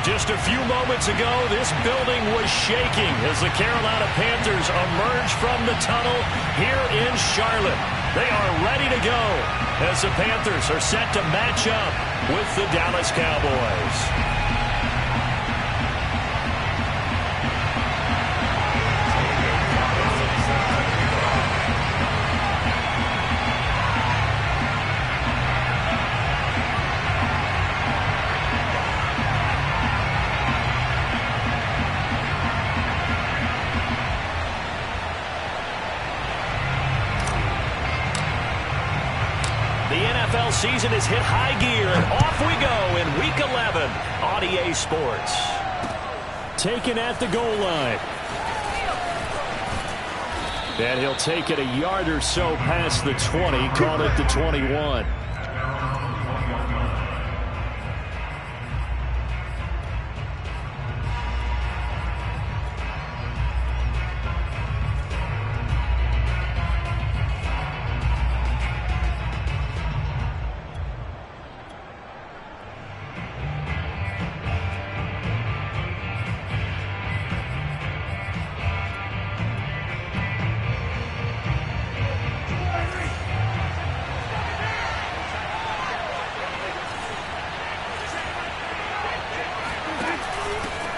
Just a few moments ago, this building was shaking as the Carolina Panthers emerged from the tunnel here in Charlotte. They are ready to go as the Panthers are set to match up with the Dallas Cowboys. The NFL season has hit high gear, and off we go in Week 11 on EA Sports. Taken at the goal line. And he'll take it a yard or so past the 20, caught at the 21.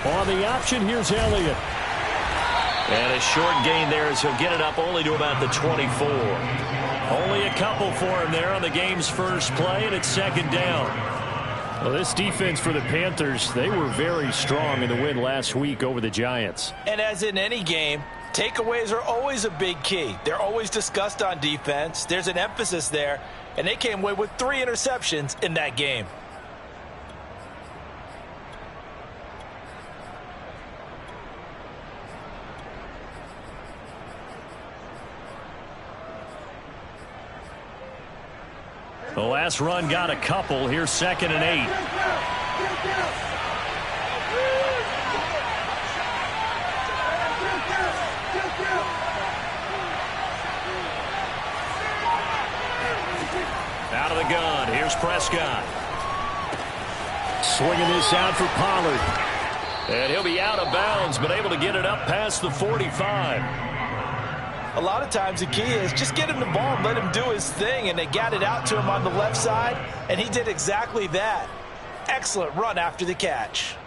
On the option, here's Elliott. And a short gain there as he'll get it up only to about the 24. Only a couple for him there on the game's first play, and it's second down. Well, this defense for the Panthers, they were very strong in the win last week over the Giants. And as in any game, takeaways are always a big key. They're always discussed on defense. There's an emphasis there, and they came away with 3 interceptions in that game. The last run got a couple. Here's 2nd and 8. Out of the gun. Here's Prescott. Swinging this out for Pollard. And he'll be out of bounds, but able to get it up past the 45. A lot of times the key is just get him the ball and let him do his thing, and they got it out to him on the left side, and he did exactly that. Excellent run after the catch.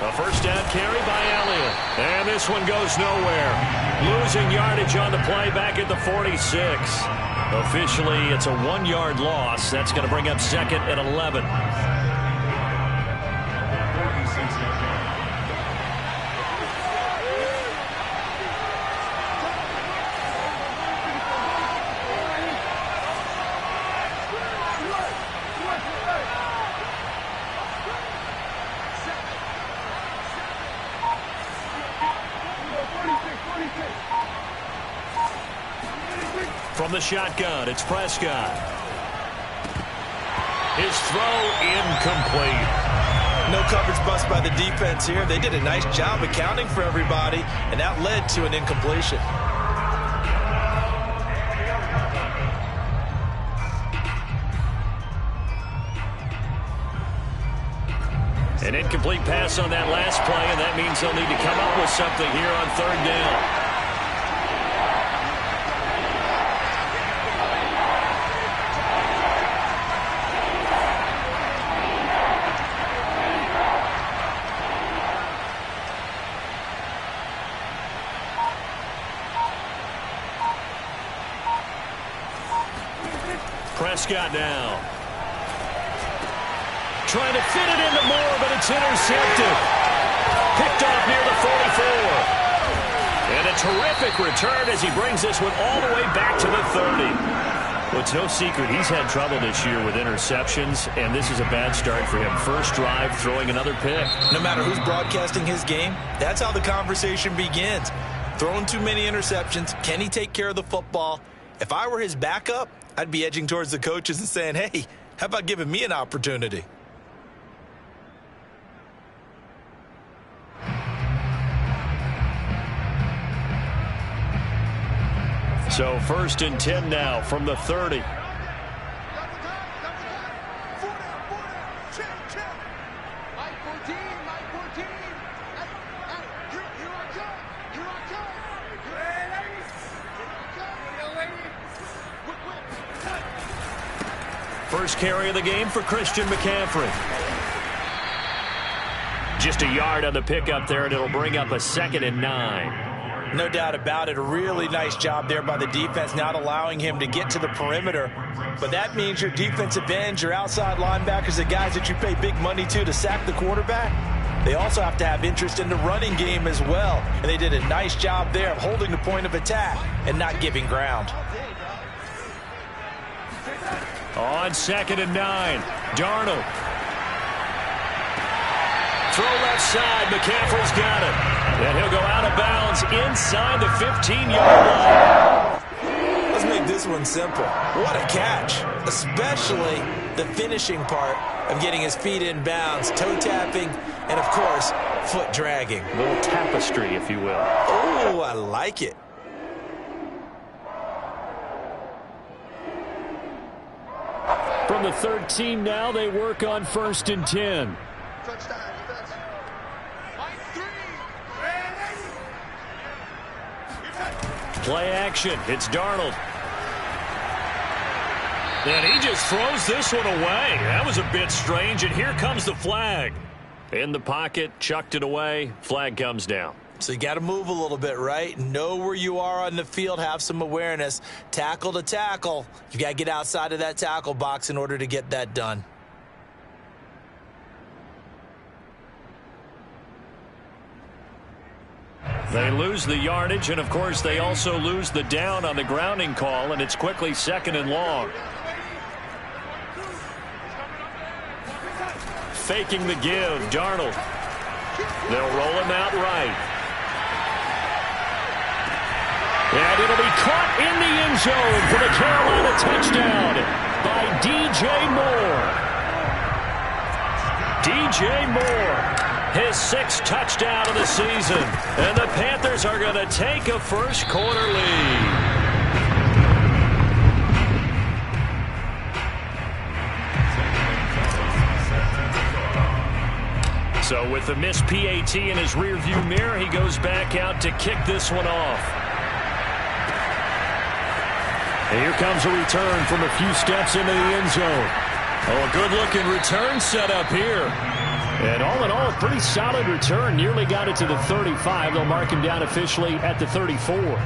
A first down carry by Elliott. And this one goes nowhere. Losing yardage on the play back at the 46. Officially, it's a 1-yard loss. That's going to bring up 2nd and 11. From the shotgun, it's Prescott. His throw incomplete. No coverage bust by the defense here. They did a nice job accounting for everybody, and that led to an incompletion. An incomplete pass on that last play, and that means they'll need to come up with something here on 3rd down. Prescott now. Trying to fit it into Moore, but it's intercepted. Picked off near the 44. And a terrific return as he brings this one all the way back to the 30. Well, it's no secret he's had trouble this year with interceptions, and this is a bad start for him. First drive, throwing another pick. No matter who's broadcasting his game, that's how the conversation begins. Throwing too many interceptions. Can he take care of the football? If I were his backup, I'd be edging towards the coaches and saying, hey, how about giving me an opportunity? So 1st and 10 now from the 30. First carry of the game for Christian McCaffrey. Just a yard on the pickup there, and it'll bring up a 2nd and 9. No doubt about it. A really nice job there by the defense, not allowing him to get to the perimeter. But that means your defensive ends, your outside linebackers, the guys that you pay big money to sack the quarterback, they also have to have interest in the running game as well. And they did a nice job there of holding the point of attack and not giving ground. On 2nd and 9, Darnold. Throw left side, McCaffrey's got it. And he'll go out of bounds inside the 15-yard line. Let's make this one simple. What a catch, especially the finishing part of getting his feet in bounds, toe tapping, and, of course, foot dragging. A little tapestry, if you will. Oh, I like it. From the 13 now, they work on 1st and 10. Play action. It's Darnold. And he just throws this one away. That was a bit strange, and here comes the flag. In the pocket, chucked it away. Flag comes down. So you got to move a little bit, right? Know where you are on the field. Have some awareness. Tackle to tackle. You got to get outside of that tackle box in order to get that done. They lose the yardage, and, of course, they also lose the down on the grounding call, and it's quickly 2nd and long. Faking the give, Darnold. They'll roll him out right. And it'll be caught in the end zone for the Carolina touchdown by DJ Moore. DJ Moore, his 6th touchdown of the season. And the Panthers are going to take a first-quarter lead. So with the missed PAT in his rearview mirror, he goes back out to kick this one off. And here comes a return from a few steps into the end zone. Oh, a good-looking return set up here. And all in all, a pretty solid return. Nearly got it to the 35. They'll mark him down officially at the 34.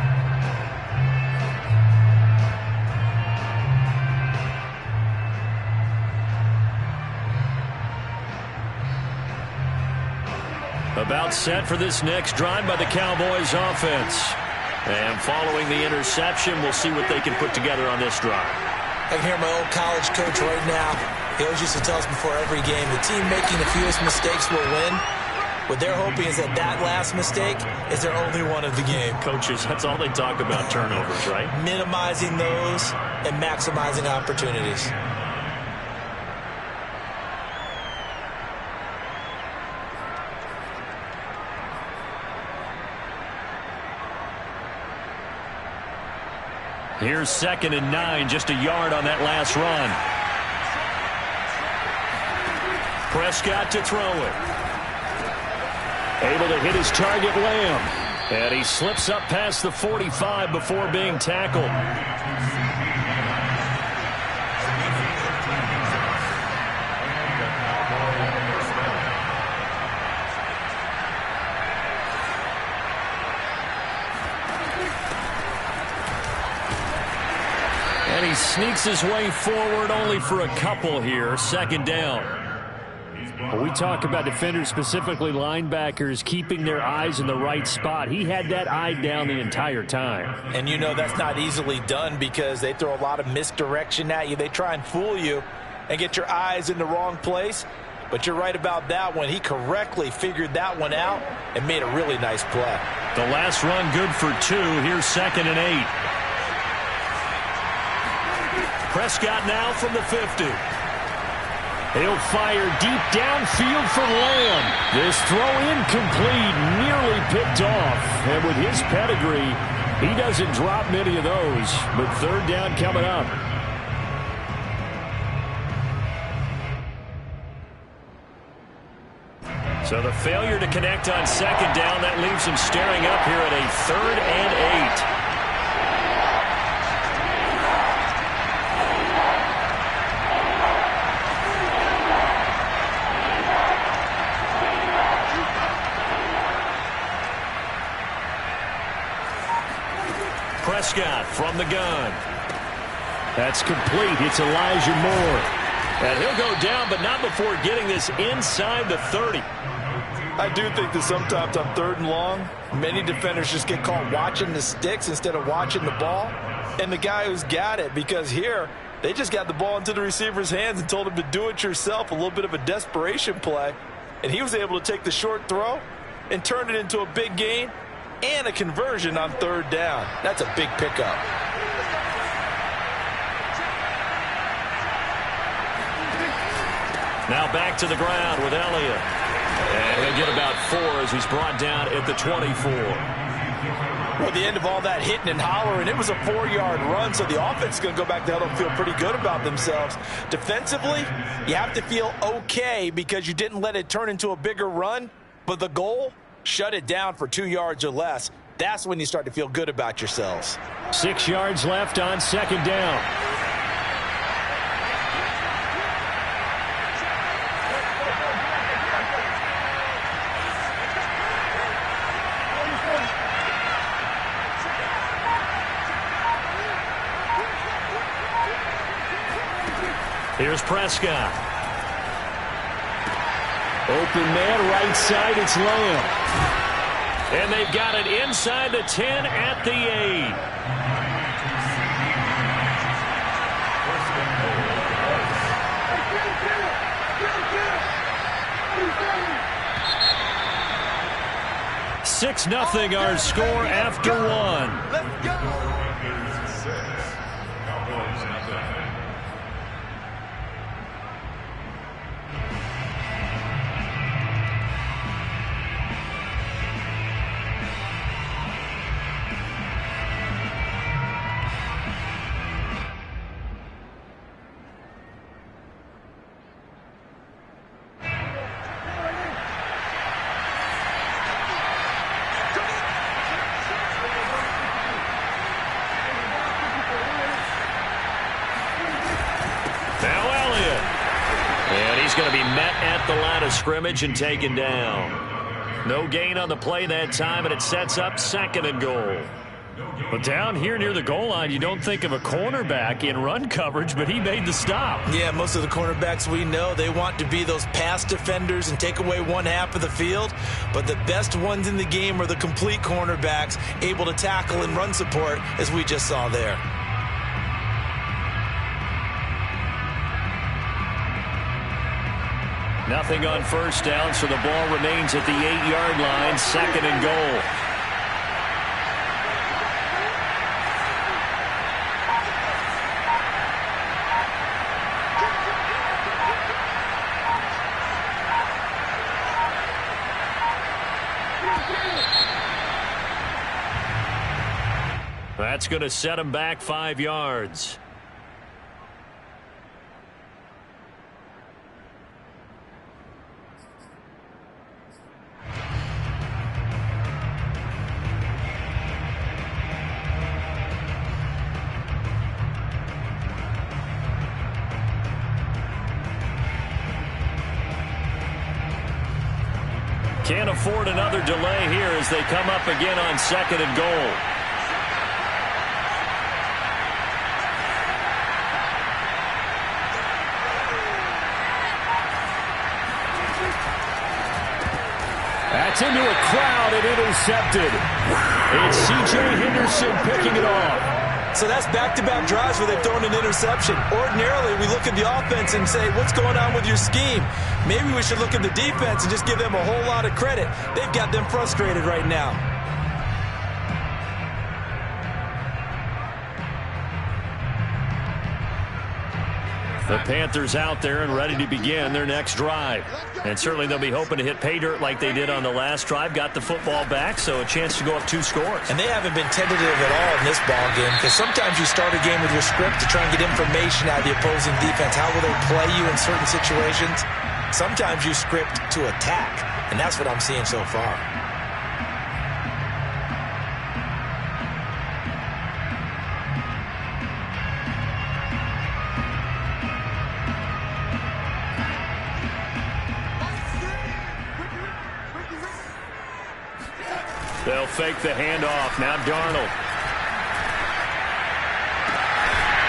About set for this next drive by the Cowboys offense. And following the interception, we'll see what they can put together on this drive. I can hear my old college coach right now. He always used to tell us before every game, the team making the fewest mistakes will win. What they're hoping is that that last mistake is their only one of the game. Coaches, that's all they talk about, turnovers, right? Minimizing those and maximizing opportunities. Here's 2nd and 9, just a yard on that last run. Prescott to throw it. Able to hit his target, Lamb. And he slips up past the 45 before being tackled. And he sneaks his way forward only for a couple here. 2nd down. When we talk about defenders, specifically linebackers, keeping their eyes in the right spot, he had that eye down the entire time. And you know that's not easily done because they throw a lot of misdirection at you. They try and fool you and get your eyes in the wrong place. But you're right about that one. He correctly figured that one out and made a really nice play. The last run good for 2. Here's 2nd and 8. Prescott now from the 50. He'll fire deep downfield for Lamb. This throw incomplete, nearly picked off. And with his pedigree, he doesn't drop many of those. But third down coming up. So the failure to connect on second down, that leaves him staring up here at a 3rd and 8. Prescott from the gun. That's complete. It's Elijah Moore. And he'll go down, but not before getting this inside the 30. I do think that sometimes on 3rd and long, many defenders just get caught watching the sticks instead of watching the ball. And the guy who's got it, because here, they just got the ball into the receiver's hands and told him to do it yourself, a little bit of a desperation play. And he was able to take the short throw and turn it into a big gain and a conversion on 3rd down. That's a big pickup. Now back to the ground with Elliott. And he'll get about 4 as he's brought down at the 24. Well, the end of all that hitting and hollering, it was a 4-yard run, so the offense is going to go back to huddle and feel pretty good about themselves. Defensively, you have to feel okay because you didn't let it turn into a bigger run, but the goal, shut it down for 2 yards or less. That's when you start to feel good about yourselves. 6 yards left on second down. Here's Prescott. Open man, right side, it's Lamb. And they've got it inside the 10 at the 8. Six nothing our score after 1. Let's go. Scrimmage and taken down. No gain on the play that time, and it sets up 2nd and goal. But down here near the goal line, you don't think of a cornerback in run coverage, but he made the stop. Yeah, most of the cornerbacks we know, they want to be those pass defenders and take away one half of the field. But the best ones in the game are the complete cornerbacks, able to tackle and run support, as we just saw there. Nothing on first down, so the ball remains at the 8-yard line, 2nd and goal. That's going to set him back 5 yards. Can't afford another delay here as they come up again on 2nd and goal. That's into a crowd and intercepted. It's C.J. Henderson picking it off. So that's back-to-back drives where they've thrown an interception. Ordinarily, we look at the offense and say, what's going on with your scheme? Maybe we should look at the defense and just give them a whole lot of credit. They've got them frustrated right now. The Panthers out there and ready to begin their next drive. And certainly they'll be hoping to hit pay dirt like they did on the last drive. Got the football back, so a chance to go up 2 scores. And they haven't been tentative at all in this ball game, because sometimes you start a game with your script to try and get information out of the opposing defense. How will they play you in certain situations? Sometimes you script to attack, and that's what I'm seeing so far. They'll fake the handoff. Now Darnold.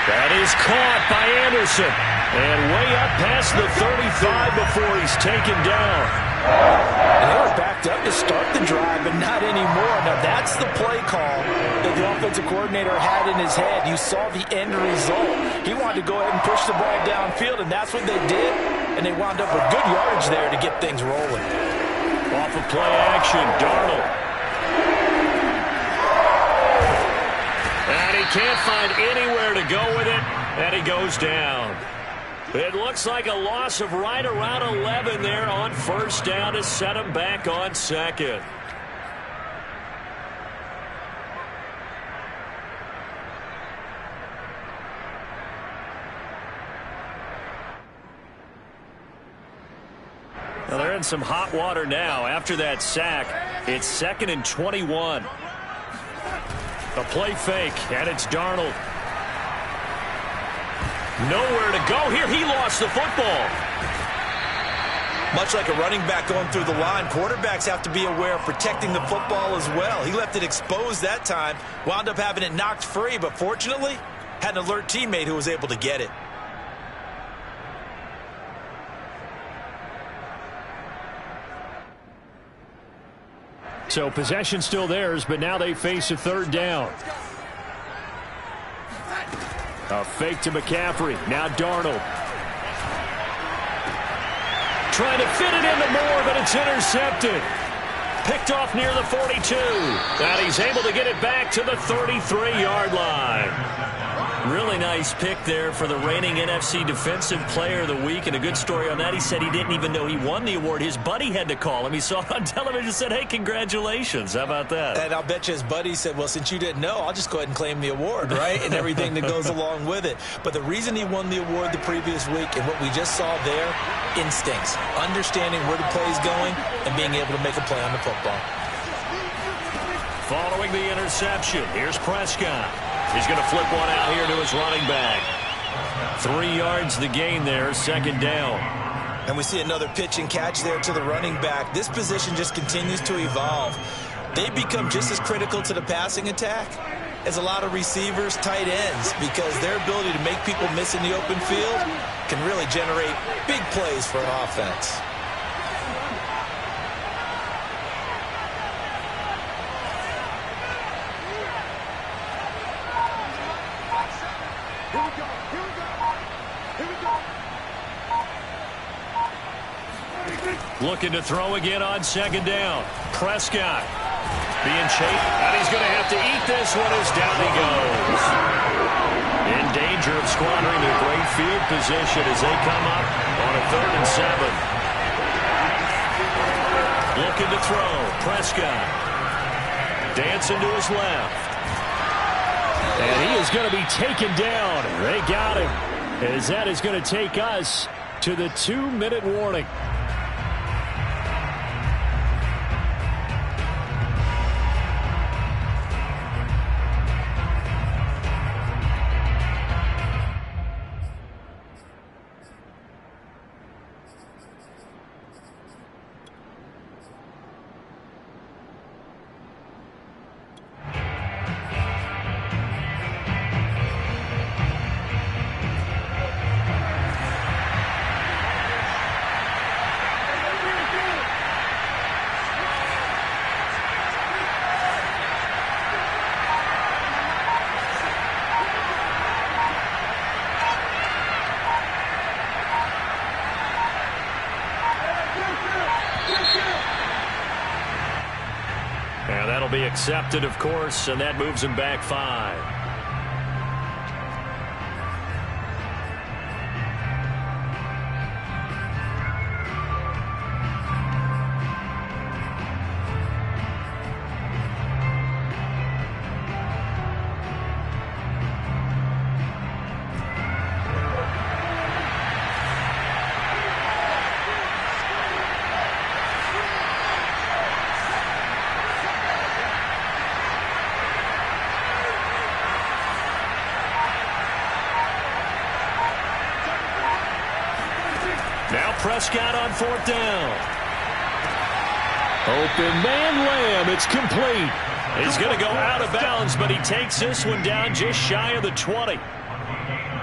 That is caught by Anderson. And way up past the 35 before he's taken down. And they were backed up to start the drive, but not anymore. Now that's the play call that the offensive coordinator had in his head. You saw the end result. He wanted to go ahead and push the ball downfield, and that's what they did. And they wound up with good yardage there to get things rolling. Off of play action, Darnold. And he can't find anywhere to go with it, and he goes down. It looks like a loss of right around 11 there on first down to set him back on second. Well, they're in some hot water now. After that sack, it's 2nd and 21. A play fake, and it's Darnold. Nowhere to go here. He lost the football. Much like a running back going through the line, quarterbacks have to be aware of protecting the football as well. He left it exposed that time, wound up having it knocked free, but fortunately, had an alert teammate who was able to get it. So possession still theirs, but now they face a 3rd down. A fake to McCaffrey. Now Darnold. Trying to fit it into Moore, but it's intercepted. Picked off near the 42. And he's able to get it back to the 33-yard line. Really nice pick there for the reigning NFC Defensive Player of the Week. And a good story on that. He said he didn't even know he won the award. His buddy had to call him. He saw it on television and said, hey, congratulations. How about that? And I'll bet you his buddy said, well, since you didn't know, I'll just go ahead and claim the award, right? And everything that goes along with it. But the reason he won the award the previous week and what we just saw there, instincts, understanding where the play is going and being able to make a play on the football. Following the interception, here's Prescott. He's going to flip one out here to his running back. 3 yards the gain there, 2nd down. And we see another pitch and catch there to the running back. This position just continues to evolve. They become just as critical to the passing attack as a lot of receivers, tight ends, because their ability to make people miss in the open field can really generate big plays for an offense. Looking to throw again on 2nd down. Prescott being chased, and he's going to have to eat this one as down he goes. In danger of squandering a great field position as they come up on a 3rd and 7. Looking to throw. Prescott dancing to his left. And he is going to be taken down. They got him, as that is going to take us to the 2-minute warning. And that'll be accepted, of course, and that moves him back 5. Prescott on 4th down. Open man, Lamb. It's complete. He's going to go out of bounds, but he takes this one down just shy of the 20.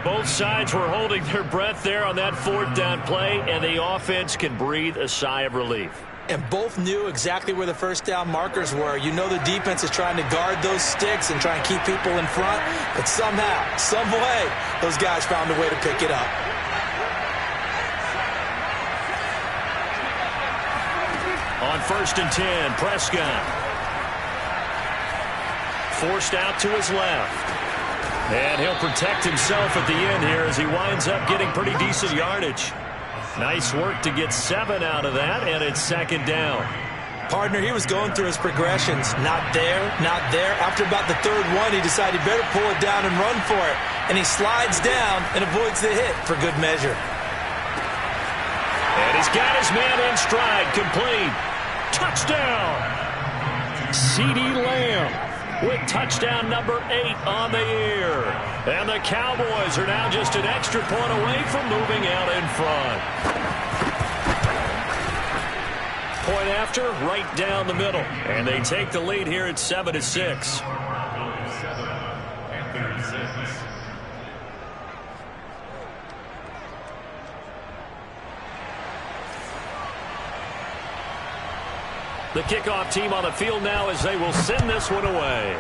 Both sides were holding their breath there on that 4th down play, and the offense can breathe a sigh of relief. And both knew exactly where the first down markers were. You know the defense is trying to guard those sticks and try and keep people in front, but somehow, some way, those guys found a way to pick it up. On 1st and 10, Prescott. Forced out to his left. And he'll protect himself at the end here as he winds up getting pretty decent yardage. Nice work to get 7 out of that, and it's 2nd down. Partner, he was going through his progressions. Not there, not there. After about the 3rd one, he decided he better pull it down and run for it. And he slides down and avoids the hit for good measure. And he's got his man in stride, complete. Touchdown! CeeDee Lamb with touchdown number 8 on the year. And the Cowboys are now just an extra point away from moving out in front. Point after, right down the middle. And they take the lead here at 7-6. The kickoff team on the field now as they will send this one away.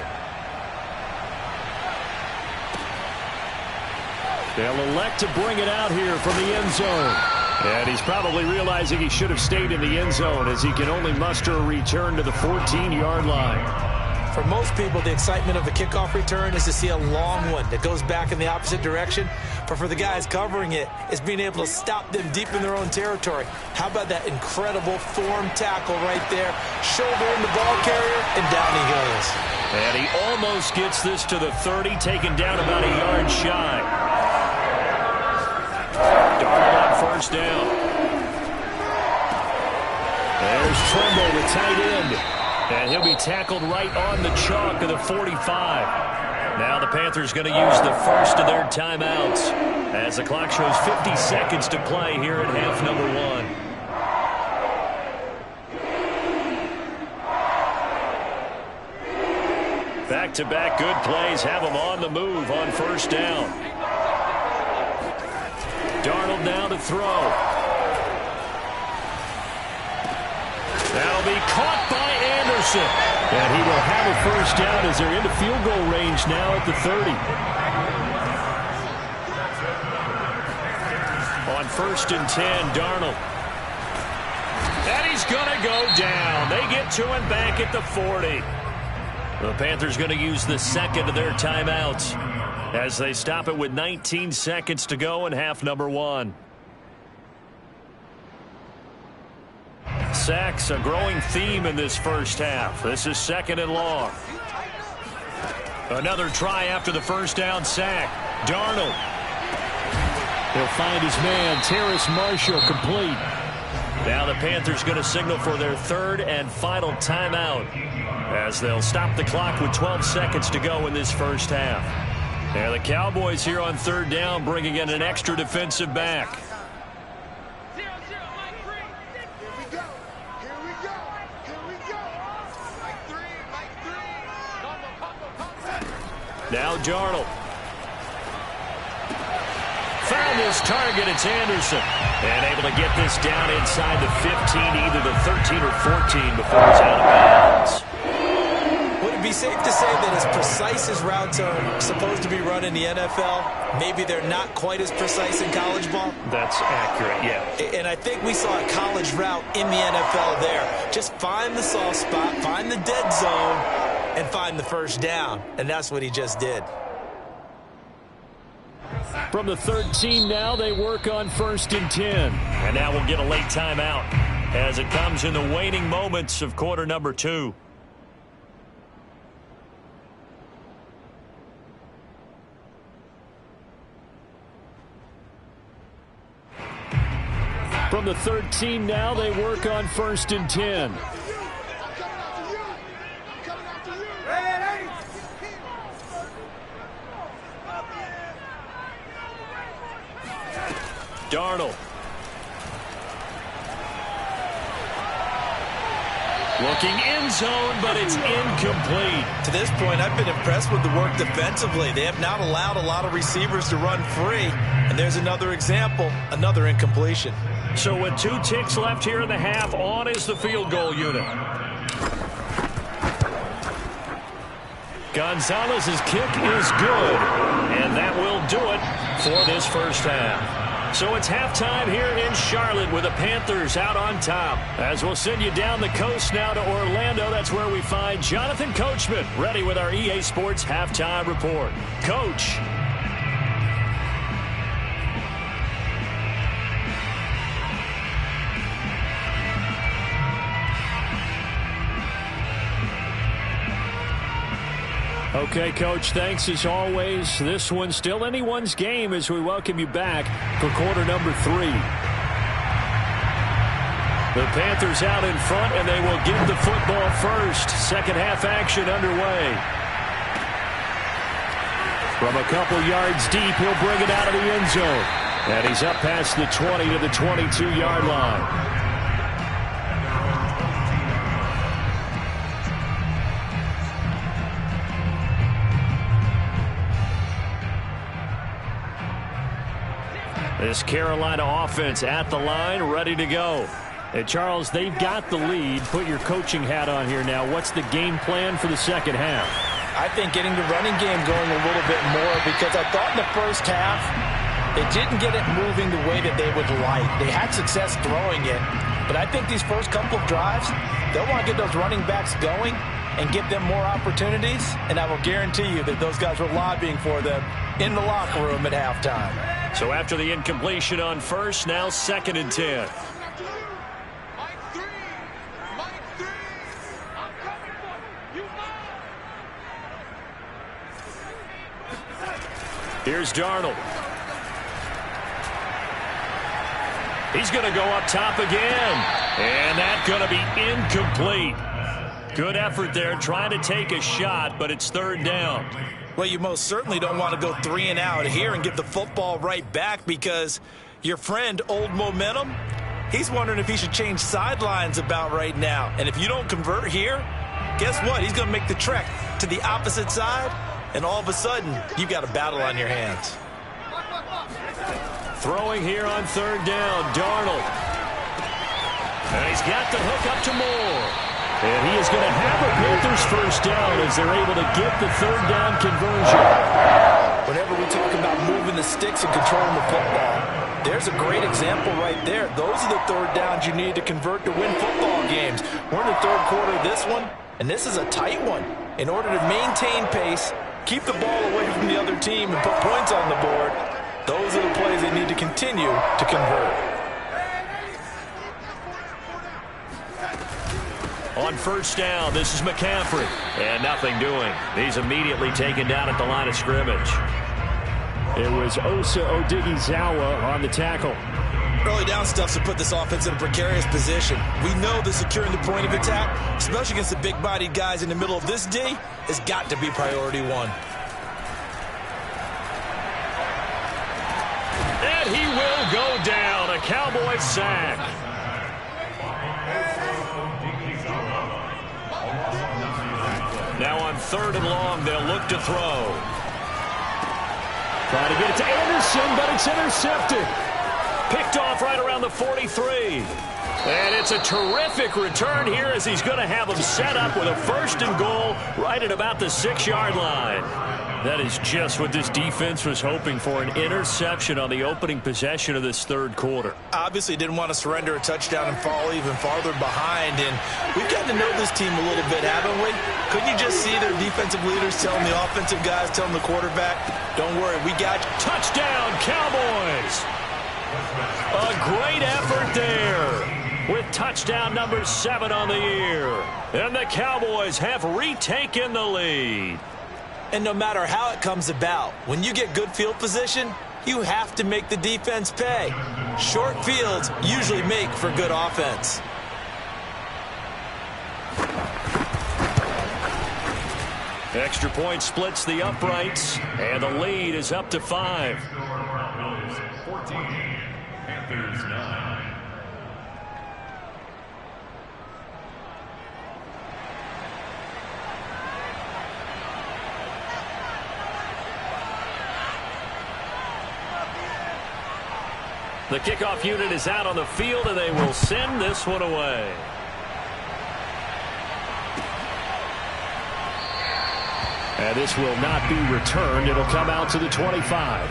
They'll elect to bring it out here from the end zone. And he's probably realizing he should have stayed in the end zone as he can only muster a return to the 14-yard line. For most people, the excitement of the kickoff return is to see a long one that goes back in the opposite direction. But for the guys covering it, it's being able to stop them deep in their own territory. How about that incredible form tackle right there? Shoulder in the ball carrier, and down he goes. And he almost gets this to the 30, taken down about a yard shy. Darnold on 1st down. There's Trumbo, the tight end. And he'll be tackled right on the chalk of the 45. Now the Panthers going to use the first of their timeouts as the clock shows 50 seconds to play here at half number 1. Back-to-back good plays have them on the move on 1st down. Darnold now to throw. That'll be caught by Anderson. And he will have a 1st down as they're into field goal range now at the 30. On 1st and 10, Darnold. And he's going to go down. They get to him back at the 40. The Panthers going to use the second of their timeouts as they stop it with 19 seconds to go in half number 1. Sacks, a growing theme in this first half. This is 2nd and long. Another try after the 1st down sack. Darnold. He'll find his man, Terrace Marshall, complete. Now the Panthers going to signal for their 3rd and final timeout as they'll stop the clock with 12 seconds to go in this first half. And the Cowboys here on 3rd down bringing in an extra defensive back. Now Darnold. Found his target. It's Anderson. And able to get this down inside the 15, either the 13 or 14 before he's out of bounds. Would it be safe to say that as precise as routes are supposed to be run in the NFL, maybe they're not quite as precise in college ball? That's accurate, yeah. And I think we saw a college route in the NFL there. Just find the soft spot, find the dead zone, and find the 1st down. And that's what he just did. From the 13 now, they work on 1st and 10. And now we'll get a late timeout as it comes in the waning moments of quarter number 2. From the 13 now, they work on 1st and 10. Darnold. Looking end zone, but it's incomplete. To this point, I've been impressed with the work defensively. They have not allowed a lot of receivers to run free. And there's another example, another incompletion. So with 2 ticks left here in the half, on is the field goal unit. Gonzalez's kick is good. And that will do it for this first half. So it's halftime here in Charlotte with the Panthers out on top. As we'll send you down the coast now to Orlando, that's where we find Jonathan Coachman ready with our EA Sports halftime report. Coach. Okay, Coach, thanks as always. This one's still anyone's game as we welcome you back for quarter number 3. The Panthers out in front, and they will get the football first. Second half action underway. From a couple yards deep, he'll bring it out of the end zone. And he's up past the 20 to the 22-yard line. This Carolina offense at the line, ready to go. And Charles, they've got the lead. Put your coaching hat on here now. What's the game plan for the second half? I think getting the running game going a little bit more, because I thought in the first half they didn't get it moving the way that they would like. They had success throwing it, but I think these first couple of drives, they'll want to get those running backs going and give them more opportunities, and I will guarantee you that those guys were lobbying for them in the locker room at halftime. So after the incompletion on first, now 2nd and 10. Here's Darnold. He's going to go up top again. And that's going to be incomplete. Good effort there trying to take a shot, but it's 3rd down. Well, you most certainly don't want to go 3 and out here and get the football right back, because your friend, Old Momentum, he's wondering if he should change sidelines about right now. And if you don't convert here, guess what? He's going to make the trek to the opposite side, and all of a sudden, you've got a battle on your hands. Throwing here on 3rd down, Darnold. And he's got the hook up to Moore. And he is going to have a Panthers first down as they're able to get the 3rd down conversion. Whenever we talk about moving the sticks and controlling the football, there's a great example right there. Those are the 3rd downs you need to convert to win football games. We're in the 3rd quarter of this one, and this is a tight one. In order to maintain pace, keep the ball away from the other team, and put points on the board, those are the plays they need to continue to convert. On first down, this is McCaffrey. And nothing doing. He's immediately taken down at the line of scrimmage. It was Osa Odighizuwa on the tackle. Early down stuff to put this offense in a precarious position. We know that securing the point of attack, especially against the big-bodied guys in the middle of this D, has got to be priority 1. And he will go down. A Cowboys sack. Now on 3rd and long, they'll look to throw. Trying to get it to Anderson, but it's intercepted. Picked off right around the 43. And it's a terrific return here as he's going to have him set up with a 1st and goal right at about the 6-yard line. That is just what this defense was hoping for, an interception on the opening possession of this 3rd quarter. Obviously didn't want to surrender a touchdown and fall even farther behind, and we've gotten to know this team a little bit, haven't we? Couldn't you just see their defensive leaders telling the offensive guys, telling the quarterback, don't worry, we got you. Touchdown, Cowboys! A great effort there with touchdown number 7 on the year. And the Cowboys have retaken the lead. And no matter how it comes about, when you get good field position, you have to make the defense pay. Short fields usually make for good offense. Extra point splits the uprights, and the lead is up to 5. 14, Panthers 9. The kickoff unit is out on the field, and they will send this one away. And this will not be returned. It'll come out to the 25.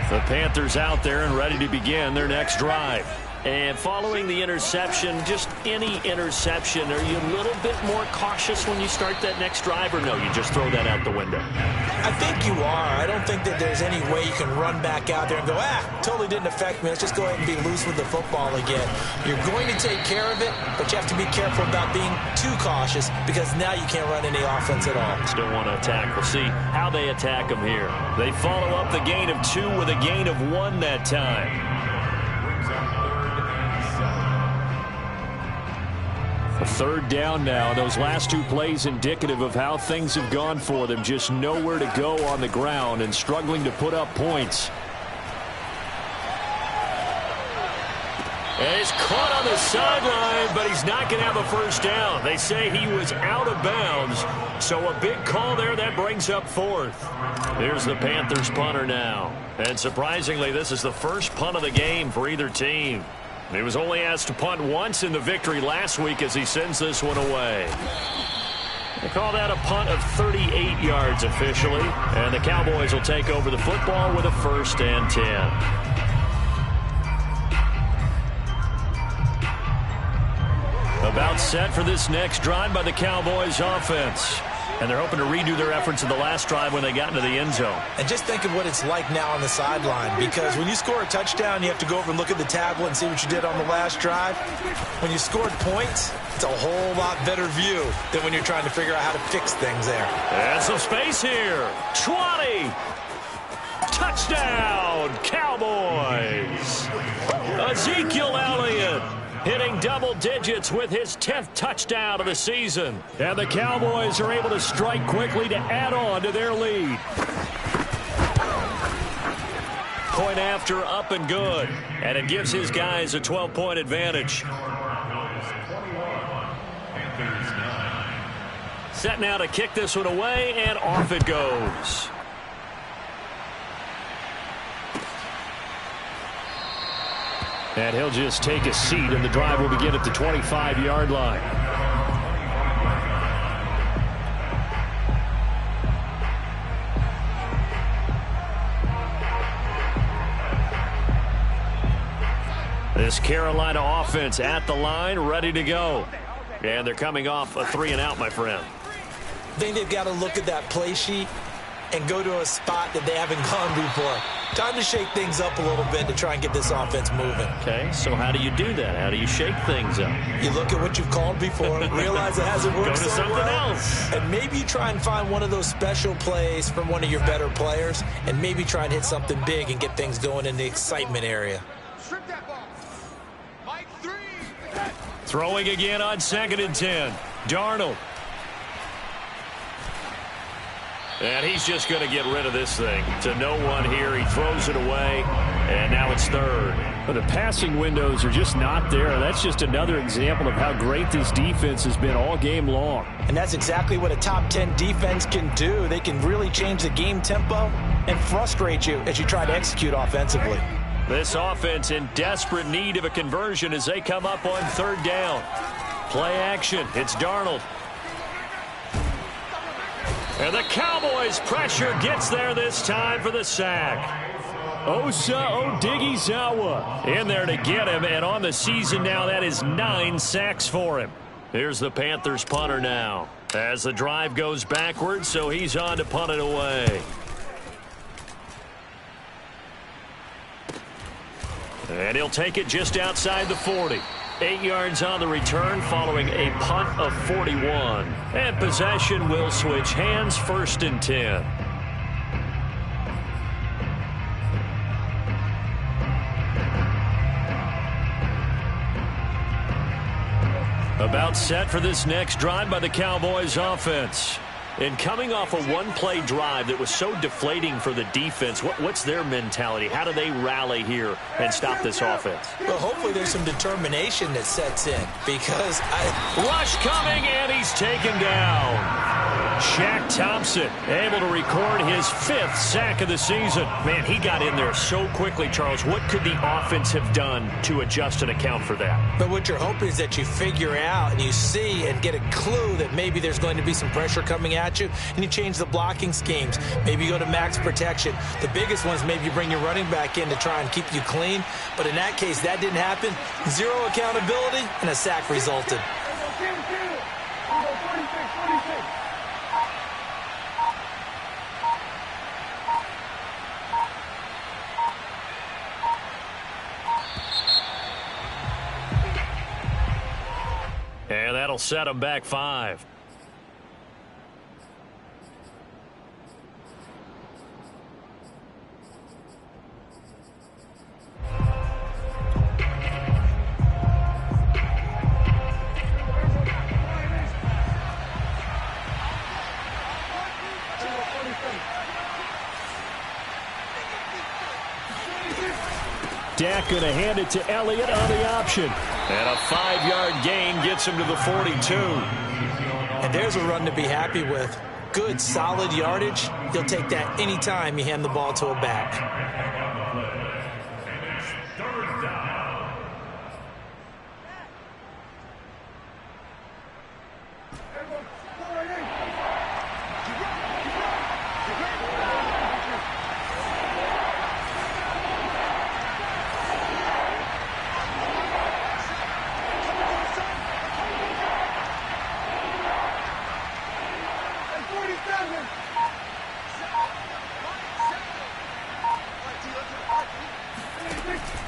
The Panthers out there and ready to begin their next drive. And following the interception, just any interception, are you a little bit more cautious when you start that next drive, or no, you just throw that out the window? I think you are. I don't think that there's any way you can run back out there and go, totally didn't affect me. Let's just go ahead and be loose with the football again. You're going to take care of it, but you have to be careful about being too cautious because now you can't run any offense at all. Still want to attack. We'll see how they attack them here. They follow up the gain of 2 with a gain of 1 that time. A third down now. Those last 2 plays indicative of how things have gone for them. Just nowhere to go on the ground and struggling to put up points. And he's caught on the sideline, but he's not going to have a first down. They say he was out of bounds, so a big call there that brings up 4th. Here's the Panthers punter now. And surprisingly, this is the first punt of the game for either team. He was only asked to punt once in the victory last week as he sends this one away. They call that a punt of 38 yards officially. And the Cowboys will take over the football with a 1st and 10. About set for this next drive by the Cowboys offense. And they're hoping to redo their efforts in the last drive when they got into the end zone. And just think of what it's like now on the sideline, because when you score a touchdown, you have to go over and look at the tablet and see what you did on the last drive. When you scored points, it's a whole lot better view than when you're trying to figure out how to fix things there. And some space here. 20. Touchdown, Cowboys. Ezekiel Elliott hitting double digits with his 10th touchdown of the season. And the Cowboys are able to strike quickly to add on to their lead. Point after, up and good. And it gives his guys a 12-point advantage. Set now to kick this one away, and off it goes. And he'll just take a seat, and the drive will begin at the 25-yard line. This Carolina offense at the line, ready to go. And they're coming off a 3-and-out, my friend. I think they've got to look at that play sheet and go to a spot that they haven't gone before. Time to shake things up a little bit to try and get this offense moving. Okay, so how do you do that? How do you shake things up? You look at what you've called before, realize it hasn't worked Go to so something well, else. and maybe you try and find one of those special plays from one of your better players, and maybe try and hit something big and get things going in the excitement area. Throwing again on 2nd and 10. Darnold. And he's just going to get rid of this thing to no one here. He throws it away, and now it's 3rd. But the passing windows are just not there. That's just another example of how great this defense has been all game long. And that's exactly what a top 10 defense can do. They can really change the game tempo and frustrate you as you try to execute offensively. This offense in desperate need of a conversion as they come up on 3rd down. Play action. It's Darnold. And the Cowboys' pressure gets there this time for the sack. Osa Odighizuwa in there to get him, and on the season now, that is 9 sacks for him. Here's the Panthers punter now as the drive goes backwards, so he's on to punt it away. And he'll take it just outside the 40. 8 yards on the return following a punt of 41. And possession will switch hands, 1st and 10. About set for this next drive by the Cowboys offense. And coming off a one-play drive that was so deflating for the defense, what's their mentality? How do they rally here and stop this offense? Well, hopefully there's some determination that sets in because Rush coming, and he's taken down. Shaq Thompson able to record his 5th sack of the season. Man, he got in there so quickly, Charles. What could the offense have done to adjust and account for that? But what you're hoping is that you figure out and you see and get a clue that maybe there's going to be some pressure coming at you, and you change the blocking schemes. Maybe you go to max protection. The biggest ones, maybe you bring your running back in to try and keep you clean. But in that case, that didn't happen. 0 accountability, and a sack resulted. And that'll set him back 5. Dak going to hand it to Elliott on the option. And a 5-yard gain gets him to the 42. And there's a run to be happy with. Good, solid yardage. He'll take that anytime you hand the ball to a back.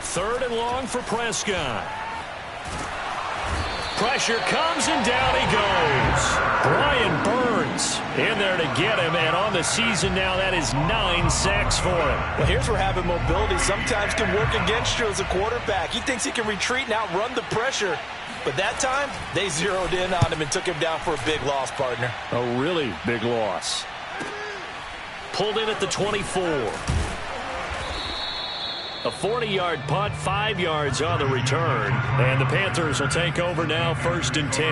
Third and long for Prescott. Pressure comes, and down he goes. Brian Burns in there to get him, and on the season now, that is 9 sacks for him. Well, here's where having mobility sometimes can work against you as a quarterback. He thinks he can retreat and outrun the pressure. But that time, they zeroed in on him and took him down for a big loss, partner. A really big loss. Pulled in at the 24. A 40-yard punt, 5 yards on the return. And the Panthers will take over now, 1st and 10.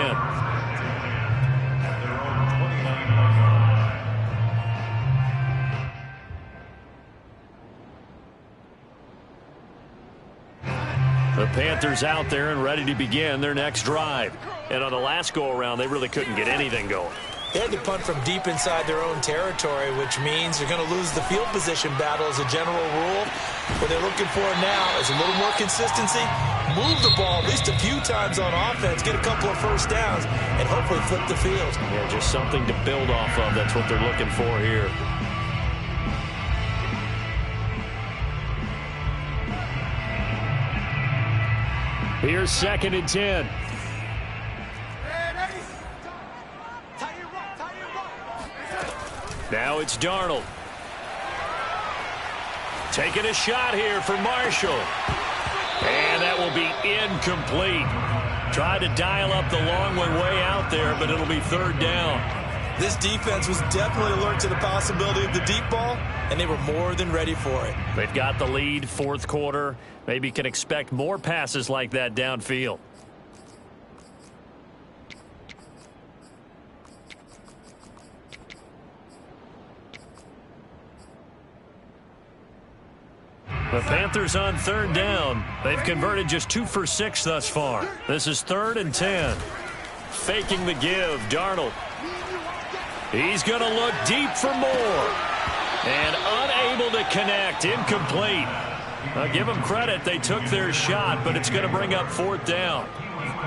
The Panthers out there and ready to begin their next drive. And on the last go-around, they really couldn't get anything going. They had to punt from deep inside their own territory, which means you're going to lose the field position battle as a general rule. What they're looking for now is a little more consistency, move the ball at least a few times on offense, get a couple of first downs, and hopefully flip the field. Yeah, just something to build off of. That's what they're looking for here. Here's 2nd and 10. Now it's Darnold. Taking a shot here for Marshall. And that will be incomplete. Tried to dial up the long one way out there, but it'll be 3rd down. This defense was definitely alert to the possibility of the deep ball, and they were more than ready for it. They've got the lead, 4th quarter. Maybe can expect more passes like that downfield. The Panthers on 3rd down. They've converted just 2 for 6 thus far. This is 3rd and 10. Faking the give, Darnold. He's going to look deep for more. And unable to connect, incomplete. I'll give them credit. They took their shot, but it's going to bring up 4th down.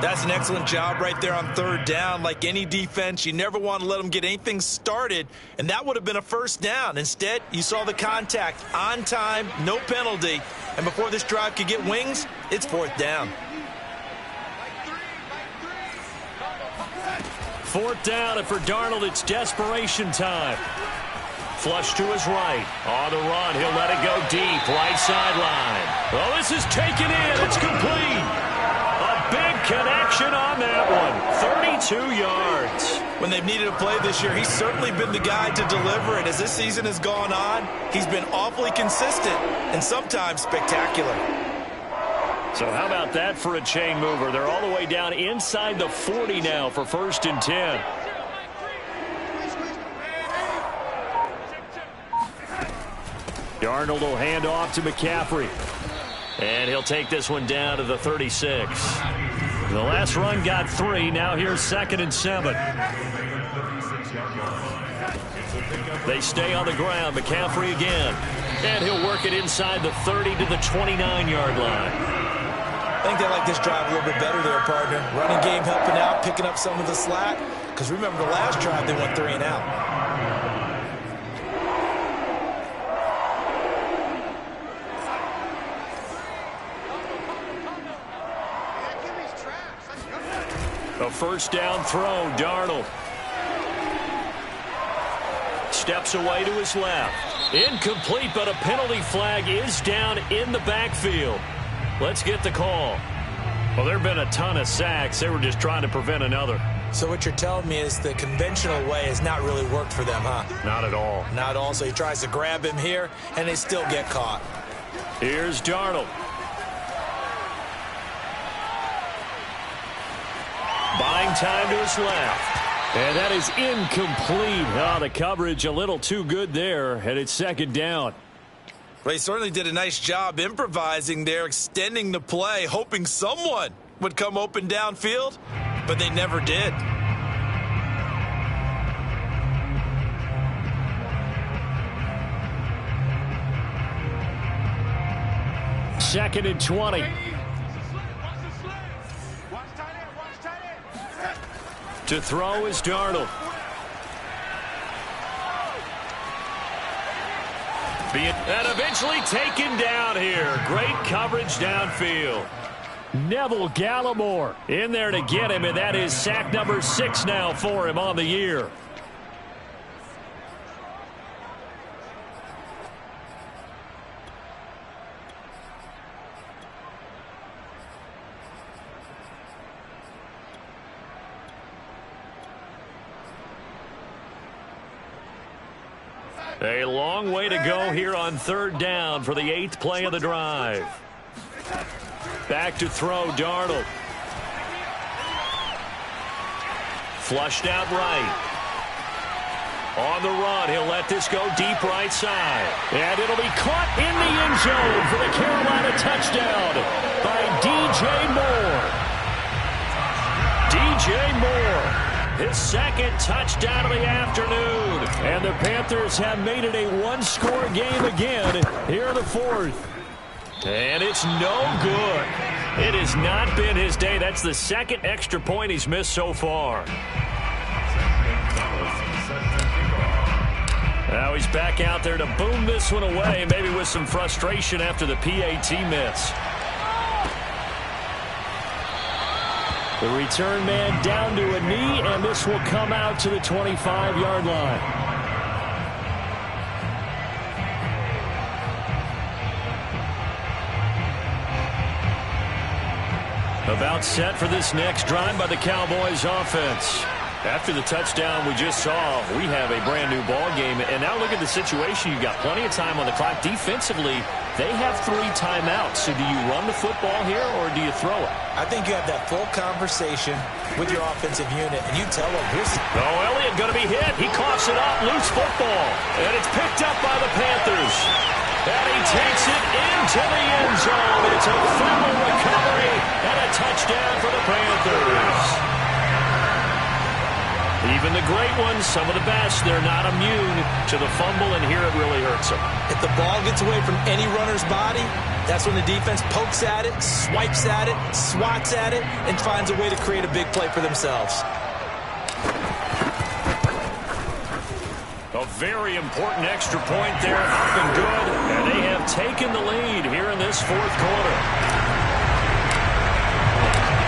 That's an excellent job right there on 3rd down. Like any defense, you never want to let them get anything started, and that would have been a 1st down. Instead, you saw the contact on time, no penalty, and before this drive could get wings, it's 4th down. 4th down, and for Darnold, it's desperation time. Flush to his right. On the run, he'll let it go deep, right sideline. Well, this is taken in. It's complete. A big connection on that one. 32 yards. when they've needed a play this year, he's certainly been the guy to deliver it. As this season has gone on, he's been awfully consistent and sometimes spectacular. So how about that for a chain mover? They're all the way down inside the 40 now for 1st and 10. Darnold will hand off to McCaffrey. And he'll take this one down to the 36. The last run got 3. Now here's 2nd and 7. They stay on the ground. McCaffrey again. And he'll work it inside the 30 to the 29-yard line. I think they like this drive a little bit better there, partner. Running game helping out, picking up some of the slack. Because remember, the last drive, they went 3 and out. A 1st down throw, Darnold. Steps away to his left. Incomplete, but a penalty flag is down in the backfield. Let's get the call. Well, there have been a ton of sacks. They were just trying to prevent another. So what you're telling me is the conventional way has not really worked for them, huh? Not at all. Not at all. So he tries to grab him here, and they still get caught. Here's Darnold. Buying time to his left. And that is incomplete. Oh, the coverage a little too good there, and it's 2nd down. Well, he certainly did a nice job improvising there, extending the play, hoping someone would come open downfield, but they never did. Second and 20. To throw is Darnold. And eventually taken down here. Great coverage downfield. Neville Gallimore in there to get him, and that is sack number 6 now for him on the year. A long way to go here on 3rd down for the 8th play of the drive. Back to throw, Darnold. Flushed out right. On the run, he'll let this go deep right side. And it'll be caught in the end zone for the Carolina touchdown by DJ Moore. DJ Moore. His 2nd touchdown of the afternoon. And the Panthers have made it a 1-score game again here in the 4th. And it's no good. It has not been his day. That's the 2nd extra point he's missed so far. Now he's back out there to boom this one away, maybe with some frustration after the PAT miss. The return man down to a knee, and this will come out to the 25-yard line. About set for this next drive by the Cowboys offense. After the touchdown we just saw, we have a brand-new ball game. And now look at the situation. You've got plenty of time on the clock. Defensively, they have 3 timeouts. So do you run the football here or do you throw it? I think you have that full conversation with your offensive unit, and you tell them, here's... Oh, Elliott going to be hit. He coughs it up. Loose football. And it's picked up by the Panthers. And he takes it into the end zone. It's a fumble recovery and a touchdown for the Panthers. Even the great ones, some of the best, they're not immune to the fumble, and here it really hurts them. If the ball gets away from any runner's body, that's when the defense pokes at it, swipes at it, swats at it, and finds a way to create a big play for themselves. A very important extra point there, up and good, and they have taken the lead here in this 4th quarter.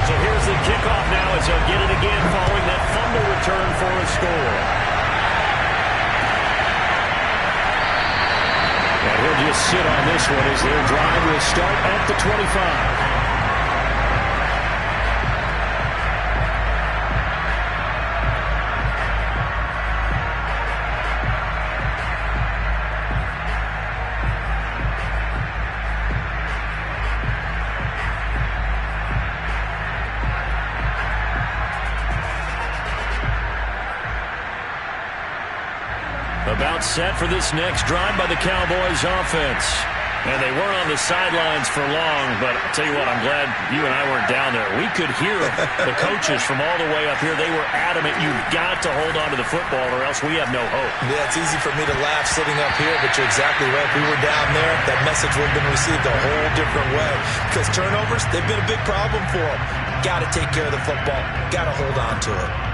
So here's the kickoff now as they'll get it again following that fumble return for a score. And he'll just sit on this one as their drive will start at the 25. about set for this next drive by the Cowboys offense. And they weren't on the sidelines for long, but I'll tell you what, I'm glad you and I weren't down there. We could hear the coaches from all the way up here. They were adamant, you've got to hold on to the football or else we have no hope. Yeah, it's easy for me to laugh sitting up here, but you're exactly right. If we were down there, that message would have been received a whole different way. Because turnovers, they've been a big problem for them. Got to take care of the football. Got to hold on to it.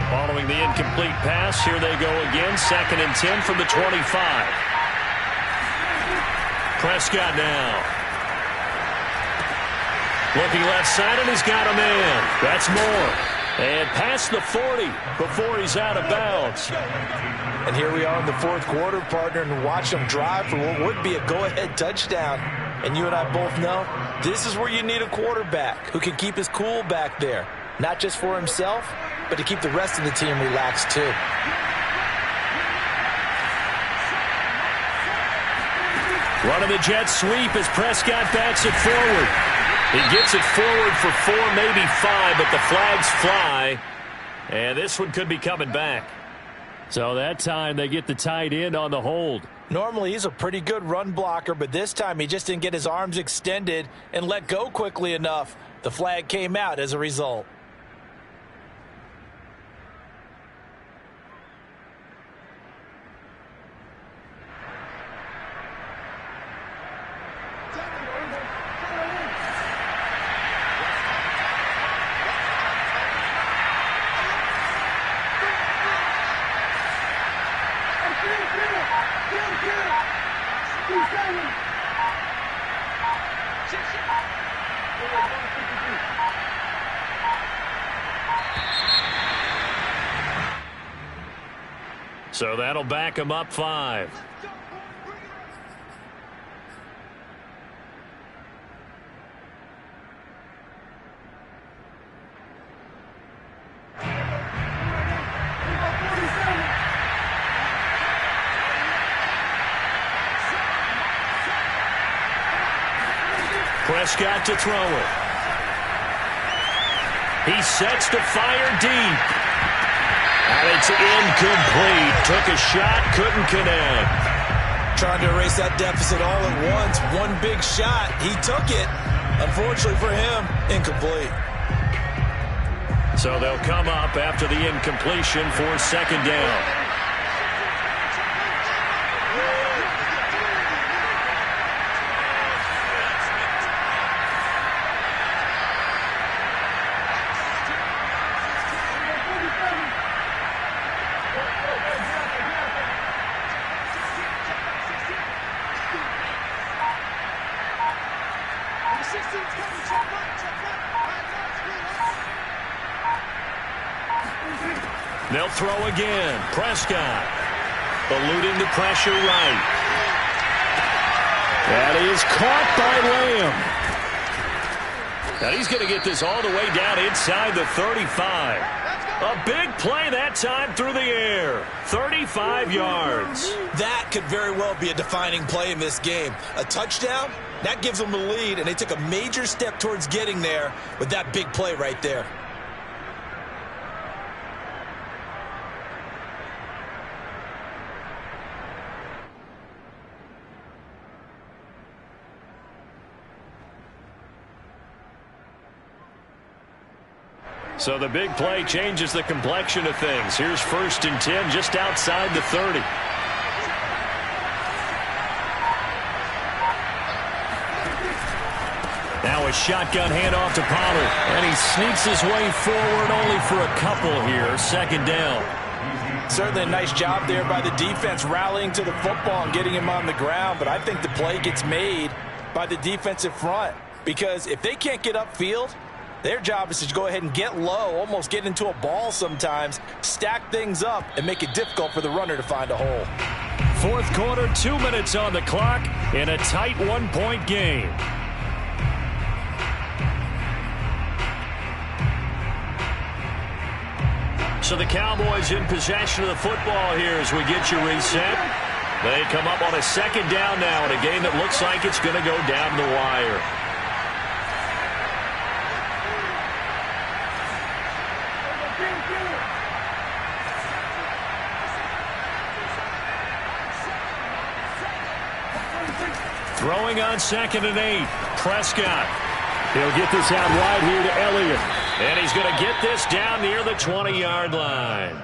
Following the incomplete pass, here they go again. 2nd and 10 from the 25. Prescott now. Looking left side, and he's got a man. That's more. And past the 40 before he's out of bounds. And here we are in the 4th quarter, partner, and watch them drive for what would be a go-ahead touchdown. And you and I both know this is where you need a quarterback who can keep his cool back there. Not just for himself, but to keep the rest of the team relaxed too. Running the jet sweep as Prescott backs it forward. He gets it forward for 4, maybe 5, but the flags fly. And this one could be coming back. So that time they get the tight end on the hold. Normally he's a pretty good run blocker, but this time he just didn't get his arms extended and let go quickly enough. The flag came out as a result. So that'll back him up 5. Prescott to throw it. He sets to fire deep. And it's incomplete. Took a shot, couldn't connect. Trying to erase that deficit all at once. One big shot. He took it. Unfortunately for him, incomplete. So they'll come up after the incompletion for 2nd down. They'll throw again. Prescott eluding the pressure right. That is caught by Lamb. Now he's going to get this all the way down inside the 35. A big play that time through the air. 35 yards. That could very well be a defining play in this game. A touchdown, that gives them the lead, and they took a major step towards getting there with that big play right there. So the big play changes the complexion of things. Here's 1st and 10 just outside the 30. Now a shotgun handoff to Pollard. And he sneaks his way forward only for a couple here. 2nd down. Certainly a nice job there by the defense rallying to the football and getting him on the ground. But I think the play gets made by the defensive front. Because if they can't get upfield, their job is to go ahead and get low, almost get into a ball sometimes, stack things up, and make it difficult for the runner to find a hole. Fourth quarter, 2 minutes on the clock in a tight one-point game. So the Cowboys in possession of the football here as we get you reset. They come up on a second down now in a game that looks like it's going to go down the wire. Throwing on 2nd and 8. Prescott. He'll get this out wide here to Elliott. And he's going to get this down near the 20-yard line.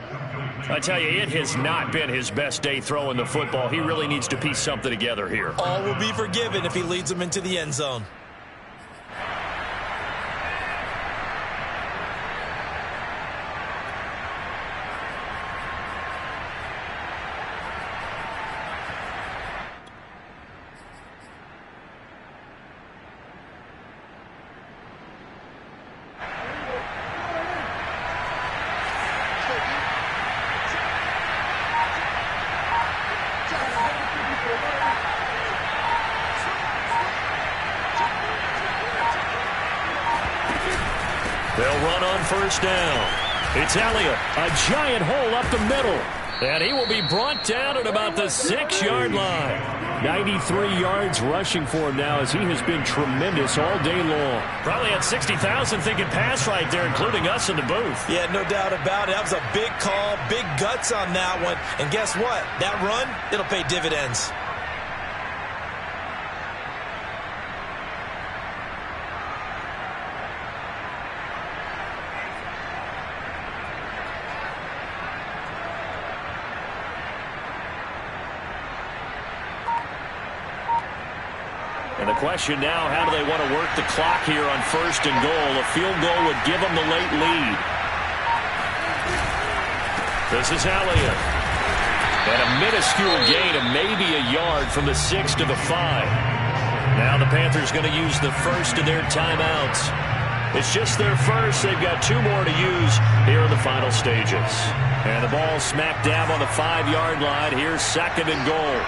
I tell you, it has not been his best day throwing the football. He really needs to piece something together here. All will be forgiven if he leads them into the end zone. They'll run on first down. It's Elliott. A giant hole up the middle. And he will be brought down at about the 6-yard line. 93 yards rushing for him now as he has been tremendous all day long. Probably had 60,000 thinking pass right there, including us in the booth. Yeah, no doubt about it. That was a big call, big guts on that one. And guess what? That run, it'll pay dividends. And the question now, how do they want to work the clock here on first and goal? A field goal would give them the late lead. This is Elliott. And a minuscule gain of maybe a yard from the 6 to the 5. Now the Panthers going to use the first of their timeouts. It's just their first. They've got 2 more to use here in the final stages. And the ball smack dab on the 5-yard line. Here's 2nd and goal.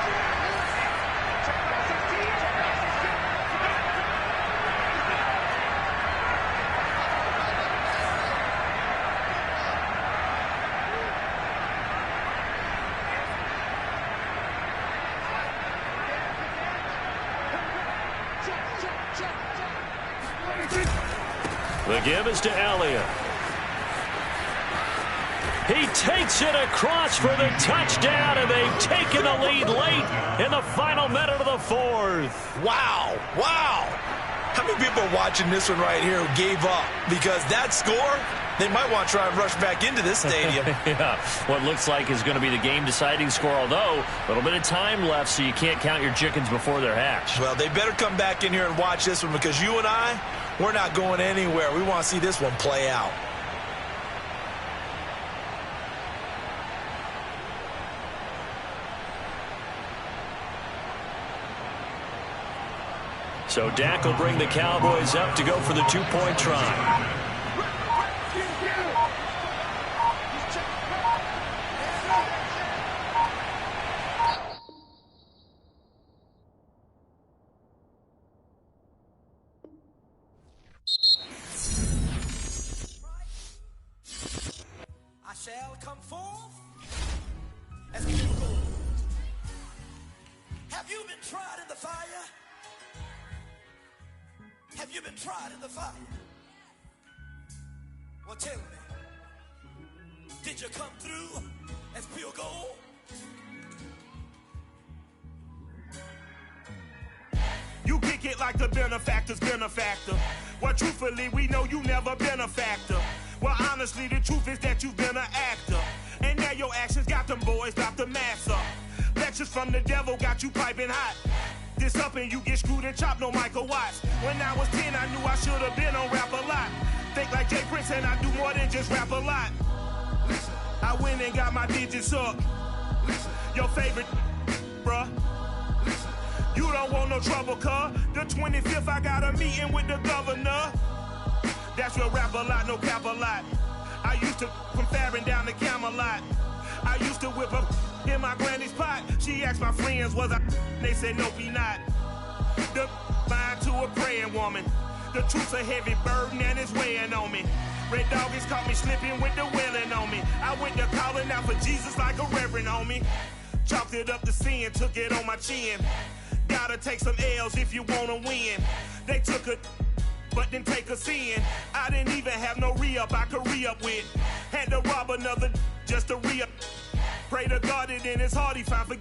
The give is to Elliott. He takes it across for the touchdown, and they've taken the lead late in the final minute of the 4th. Wow, wow. How many people are watching this one right here who gave up? Because that score, they might want to try and rush back into this stadium. Yeah, what looks like is going to be the game-deciding score, although a little bit of time left, so you can't count your chickens before they're hatched. Well, they better come back in here and watch this one, because you and I, we're not going anywhere. We want to see this one play out. So Dak will bring the Cowboys up to go for the 2-point try. I shall come forth as pure gold. Have you been tried in the fire? Have you been tried in the fire? Well, tell me, did you come through as pure gold? You kick it like the benefactor's benefactor. Well, truthfully, we know you never been a factor. Well, honestly, the truth is that you've been an actor. And now your actions got them boys about to mass up. Lectures from the devil got you piping hot. This up and you get screwed and chopped, no Michael Watts. When I was 10, I knew I should have been on Rap a Lot. Think like Jay Prince and I do more than just rap a lot. Listen, I went and got my digits up. Listen, your favorite, bruh. Listen, you don't want no trouble, cuz. The 25th, I got a meeting with the governor. That's real rap a lot, no cap a lot. I used to from Farron down to Camelot. I used to whip up in my granny's pot. She asked my friends, was I? They said, nope, he not. The mind to a praying woman. The truth's a heavy burden and it's weighing on me. Red doggies caught me slipping with the wailing on me. I went to calling out for Jesus like a reverend on me. Chalked it up to sin, took it on my chin. Gotta take some L's if you wanna win. They took a but didn't take a sin. I didn't even have no re-up I could re-up with. Had to rob another just to re-up. Pray to God that in his heart he found forgiveness.